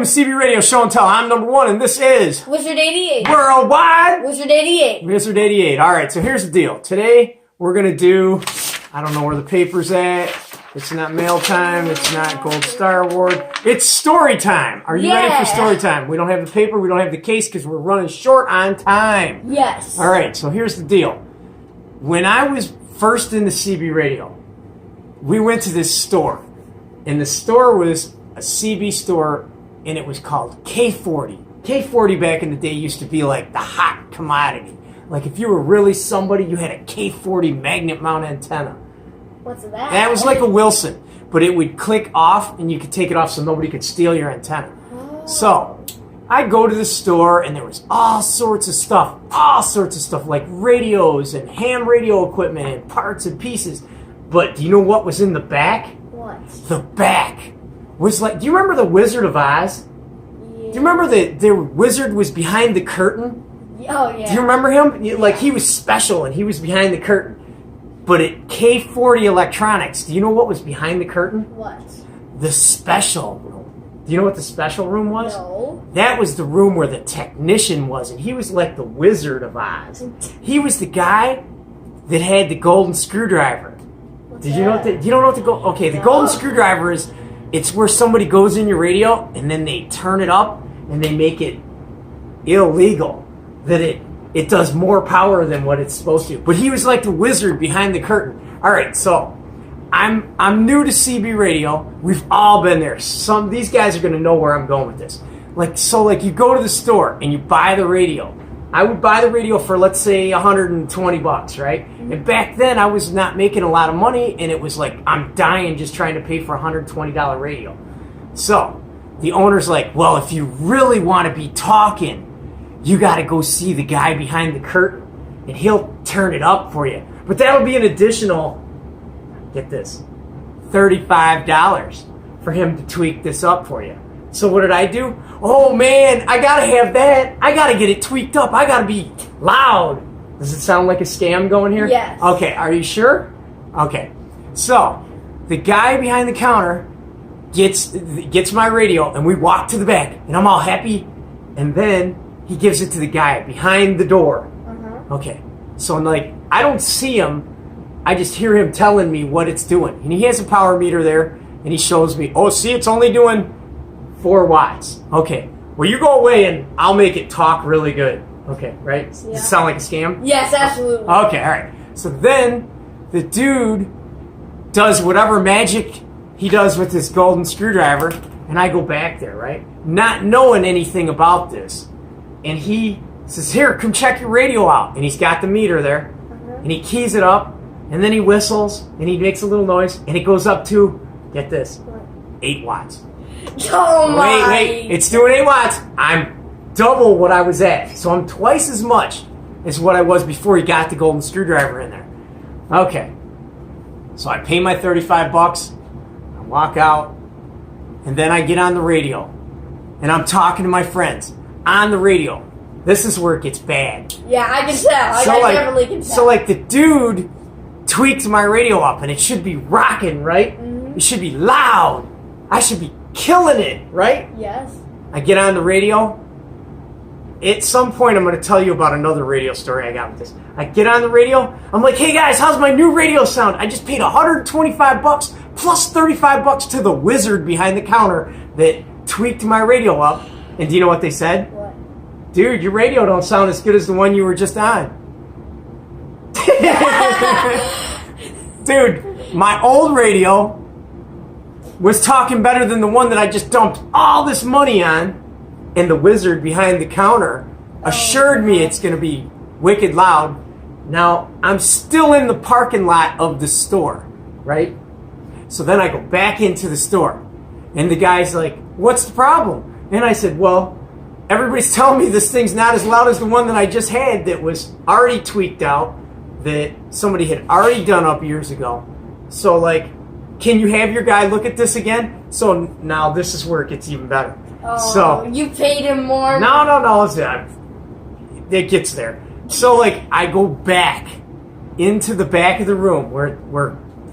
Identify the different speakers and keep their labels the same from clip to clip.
Speaker 1: Welcome to CB Radio Show and Tell. I'm number one, and this is
Speaker 2: Wizard 88.
Speaker 1: Worldwide
Speaker 2: Wizard 88.
Speaker 1: Wizard 88. All right, so here's the deal. Today we're gonna do. I don't know where the paper's at. It's not mail time. It's not Gold Star Award. It's story time. Are you ready for story time? We don't have the paper. We don't have the case because we're running short on time.
Speaker 2: Yes.
Speaker 1: All right, so here's the deal. When I was first in the CB Radio, we went to this store, and the store was a CB store, and it was called K40. K40 back in the day used to be like the hot commodity. Like if you were really somebody, you had a K40 magnet mount antenna.
Speaker 2: What's that?
Speaker 1: That was like a Wilson, but it would click off, and you could take it off so nobody could steal your antenna. Oh. So I go to the store, and there was all sorts of stuff, like radios and ham radio equipment and parts and pieces. But do you know what was in the back?
Speaker 2: What?
Speaker 1: The back was like, do you remember the Wizard of Oz? Yeah. Do you remember the wizard was behind the curtain?
Speaker 2: Oh, yeah.
Speaker 1: Do you remember him? Like, he was special, and he was behind the curtain. But at K40 Electronics, do you know what was behind the curtain?
Speaker 2: What?
Speaker 1: The special room. Do you know what the special room was?
Speaker 2: No.
Speaker 1: That was the room where the technician was, and he was like the Wizard of Oz. He was the guy that had the golden screwdriver.
Speaker 2: What's
Speaker 1: Did you know what you don't know what the okay, the golden screwdriver is, it's where somebody goes in your radio and then they turn it up and they make it illegal that it does more power than what it's supposed to. But he was like the wizard behind the curtain. All right, so I'm new to CB Radio. We've all been there. These guys are going to know where I'm going with this. Like you go to the store and you buy the radio. I would buy the radio for, let's say, $120, right? And back then, I was not making a lot of money, and it was like, I'm dying just trying to pay for a $120 radio. So the owner's like, well, if you really want to be talking, you got to go see the guy behind the curtain, and he'll turn it up for you. But that'll be an additional, get this, $35 for him to tweak this up for you. So what did I do? Oh man, I gotta have that. I gotta get it tweaked up. I gotta be loud. Does it sound like a scam going here?
Speaker 2: Yes.
Speaker 1: Okay, are you sure? Okay. So the guy behind the counter gets my radio, and we walk to the back, and I'm all happy, and then he gives it to the guy behind the door. Okay. So like, I don't see him. I just hear him telling me what it's doing. And he has a power meter there, and he shows me, oh, see, it's only doing 4 watts. Okay. Well, you go away and I'll make it talk really good. Okay, right? Does it sound like a scam?
Speaker 2: Yes, absolutely.
Speaker 1: Okay, all right. So then the dude does whatever magic he does with his golden screwdriver, and I go back there, right? Not knowing anything about this. And he says, here, come check your radio out. And he's got the meter there. And he keys it up, and then he whistles, and he makes a little noise, and it goes up to, get this, 8 watts.
Speaker 2: Oh my!
Speaker 1: Wait! It's doing 8 watts. I'm double what I was at, so I'm twice as much as what I was before he got the golden screwdriver in there. Okay, so I pay my $35. I walk out, and then I get on the radio, and I'm talking to my friends on the radio. This is where it gets bad.
Speaker 2: Yeah, I can tell. I definitely can tell.
Speaker 1: So like the dude tweaked my radio up, and it should be rocking, right? It should be loud. I should be killing it, right?
Speaker 2: Yes.
Speaker 1: I get on the radio. At some point, I'm going to tell you about another radio story I got with this. I get on the radio. I'm like, hey guys, how's my new radio sound? I just paid $125 plus $35 to the wizard behind the counter that tweaked my radio up. And do you know what they said?
Speaker 2: What?
Speaker 1: Dude, your radio don't sound as good as the one you were just on. Dude, my old radio was talking better than the one that I just dumped all this money on, and the wizard behind the counter assured me it's going to be wicked loud. Now, I'm still in the parking lot of the store, right? So then I go back into the store, and the guy's like, what's the problem? And I said, well, everybody's telling me this thing's not as loud as the one that I just had that was already tweaked out, that somebody had already done up years ago. So, like, can you have your guy look at this again? So now this is where it gets even better.
Speaker 2: Oh,
Speaker 1: so
Speaker 2: you paid him more?
Speaker 1: No. It gets there. So like I go back into the back of the room where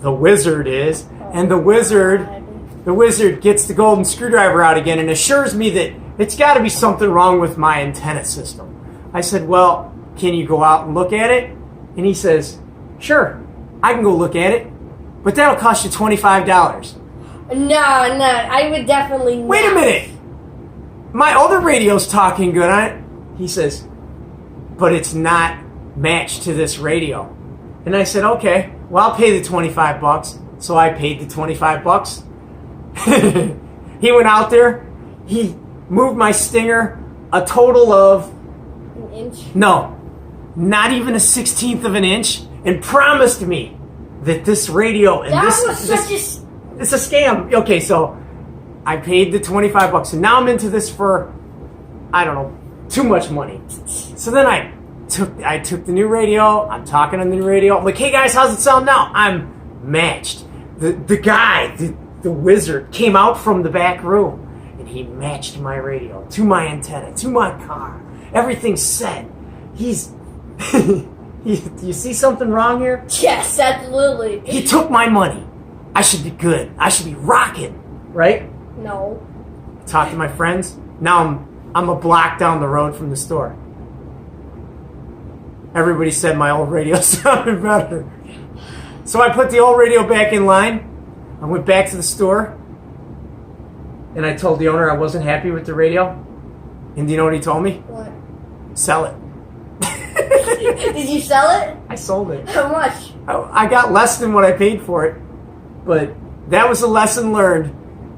Speaker 1: the wizard is, and the wizard the wizard gets the golden screwdriver out again and assures me that it's got to be something wrong with my antenna system. I said, well, can you go out and look at it? And he says, sure, I can go look at it, but that'll cost you $25.
Speaker 2: No, I would definitely not.
Speaker 1: Wait a minute. My other radio's talking good on it. He says, but it's not matched to this radio. And I said, okay, well, I'll pay the $25. So I paid the $25. He went out there. He moved my stinger a total of...
Speaker 2: An inch?
Speaker 1: No, not even a 16th of an inch, and promised me that this radio and
Speaker 2: It's
Speaker 1: a scam. Okay, so I paid the $25, and now I'm into this for, I don't know, too much money. So then I took the new radio. I'm talking on the new radio. I'm like, hey guys, how's it sound now? I'm matched. The guy, the wizard, came out from the back room, and he matched my radio to my antenna, to my car. Everything's set. He's... You see something wrong here?
Speaker 2: Yes, absolutely.
Speaker 1: He took my money. I should be good. I should be rocking, right?
Speaker 2: No.
Speaker 1: Talk to my friends. Now I'm a block down the road from the store. Everybody said my old radio sounded better. So I put the old radio back in line. I went back to the store, and I told the owner I wasn't happy with the radio. And do you know what he told me?
Speaker 2: What?
Speaker 1: Sell it.
Speaker 2: Did you sell it?
Speaker 1: I sold it.
Speaker 2: How much?
Speaker 1: I got less than what I paid for it, but that was a lesson learned.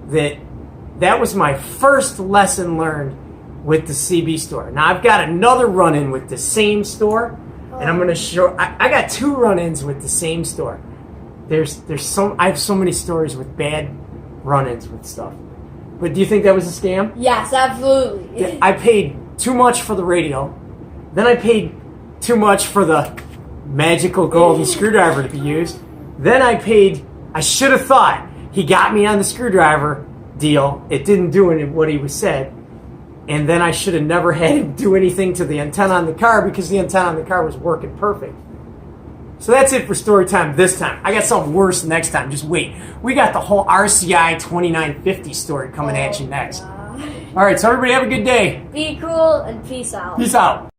Speaker 1: That was my first lesson learned with the CB store. Now I've got another run-in with the same store, and I'm going to show. I got 2 run-ins with the same store. I have so many stories with bad run-ins with stuff. But do you think that was a scam?
Speaker 2: Yes, absolutely.
Speaker 1: I paid too much for the radio. Then I paid too much for the magical golden screwdriver to be used. Then I should have thought he got me on the screwdriver deal. It didn't do what he was said. And then I should have never had him do anything to the antenna on the car because the antenna on the car was working perfect. So that's it for story time this time. I got something worse next time. Just wait. We got the whole RCI 2950 story coming at you next.
Speaker 2: God.
Speaker 1: All right, so everybody have a good day.
Speaker 2: Be cool and peace out.
Speaker 1: Peace out.